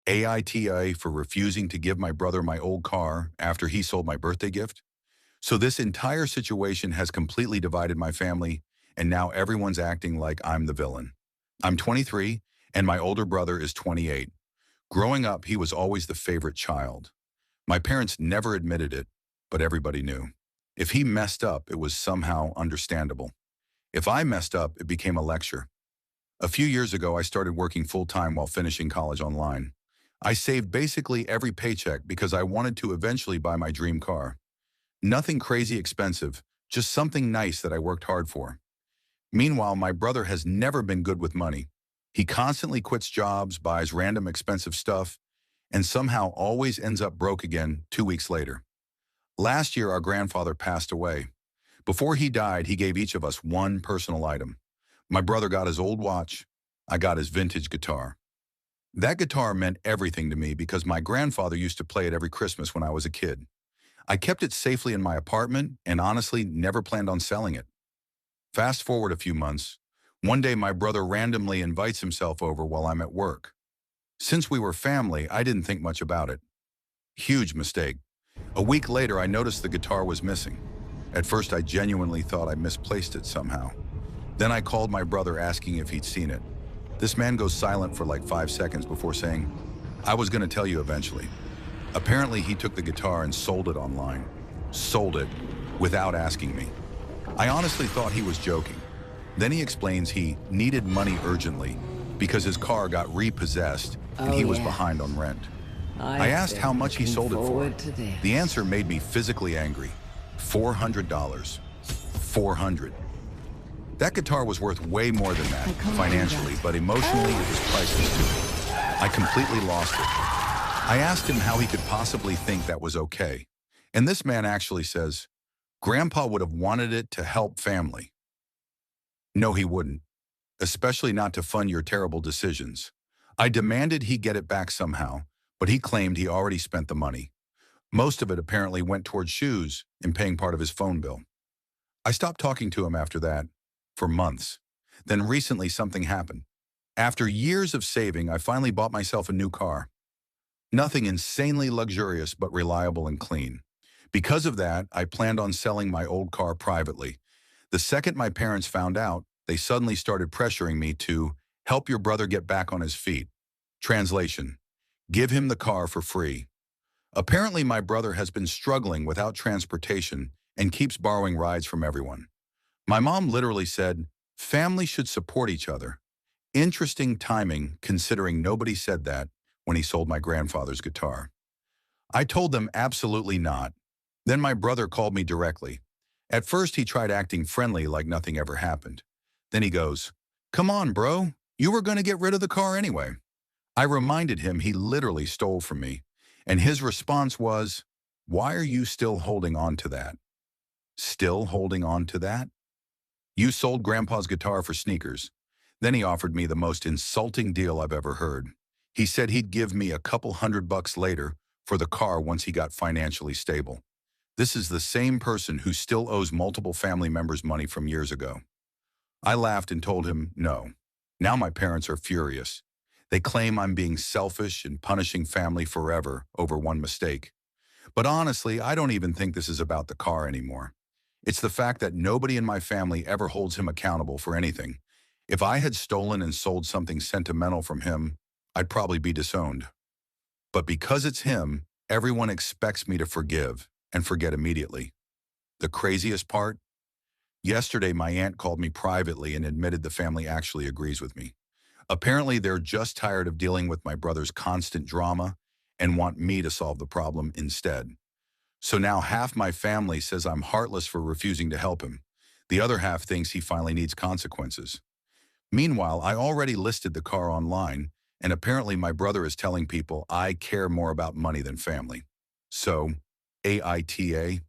AITA for refusing to give my brother my old car after he sold my birthday gift. So this entire situation has completely divided my family, and now everyone's acting like I'm the villain. I'm 23, and my older brother is 28. Growing up, he was always the favorite child. My parents never admitted it, but everybody knew. If he messed up, it was somehow understandable. If I messed up, it became a lecture. A few years ago, I started working full-time while finishing college online. I saved basically every paycheck because I wanted to eventually buy my dream car. Nothing crazy expensive, just something nice that I worked hard for. Meanwhile, my brother has never been good with money. He constantly quits jobs, buys random expensive stuff, and somehow always ends up broke again 2 weeks later. Last year, our grandfather passed away. Before he died, he gave each of us one personal item. My brother got his old watch. I got his vintage guitar. That guitar meant everything to me because my grandfather used to play it every Christmas when I was a kid. I kept it safely in my apartment and honestly never planned on selling it. Fast forward a few months. One day my brother randomly invites himself over while I'm at work. Since we were family, I didn't think much about it. Huge mistake. A week later, I noticed the guitar was missing. At first, I genuinely thought I misplaced it somehow. Then I called my brother asking if he'd seen it. This man goes silent for like 5 seconds before saying, "I was going to tell you eventually." Apparently, he took the guitar and sold it online. Sold it without asking me. I honestly thought he was joking. Then he explains he needed money urgently because his car got repossessed and Oh he was yeah, behind on rent. I I've asked how been much he looking sold it for. forward to this. The answer made me physically angry. $400. 400. That guitar was worth way more than that, financially, but emotionally it was priceless to me. I completely lost it. I asked him how he could possibly think that was okay. And this man actually says, "Grandpa would have wanted it to help family." No, he wouldn't, especially not to fund your terrible decisions. I demanded he get it back somehow, but he claimed he already spent the money. Most of it apparently went towards shoes and paying part of his phone bill. I stopped talking to him after that for months. Then recently something happened. After years of saving, I finally bought myself a new car. Nothing insanely luxurious, but reliable and clean. Because of that, I planned on selling my old car privately. The second my parents found out, they suddenly started pressuring me to help your brother get back on his feet. Translation: give him the car for free. Apparently, my brother has been struggling without transportation and keeps borrowing rides from everyone. My mom literally said, "Family should support each other." Interesting timing, considering nobody said that when he sold my grandfather's guitar. I told them absolutely not. Then my brother called me directly. At first, he tried acting friendly like nothing ever happened. Then he goes, "Come on, bro. You were going to get rid of the car anyway." I reminded him he literally stole from me, and his response was, "Why are you still holding on to that?" Still holding on to that? You sold Grandpa's guitar for sneakers. Then he offered me the most insulting deal I've ever heard. He said he'd give me a couple $100 later for the car once he got financially stable. This is the same person who still owes multiple family members money from years ago. I laughed and told him no. Now my parents are furious. They claim I'm being selfish and punishing family forever over one mistake. But honestly, I don't even think this is about the car anymore. It's the fact that nobody in my family ever holds him accountable for anything. If I had stolen and sold something sentimental from him, I'd probably be disowned. But because it's him, everyone expects me to forgive and forget immediately. The craziest part? Yesterday, my aunt called me privately and admitted the family actually agrees with me. Apparently, they're just tired of dealing with my brother's constant drama and want me to solve the problem instead. So now half my family says I'm heartless for refusing to help him. The other half thinks he finally needs consequences. Meanwhile, I already listed the car online, and apparently my brother is telling people I care more about money than family. So, AITA,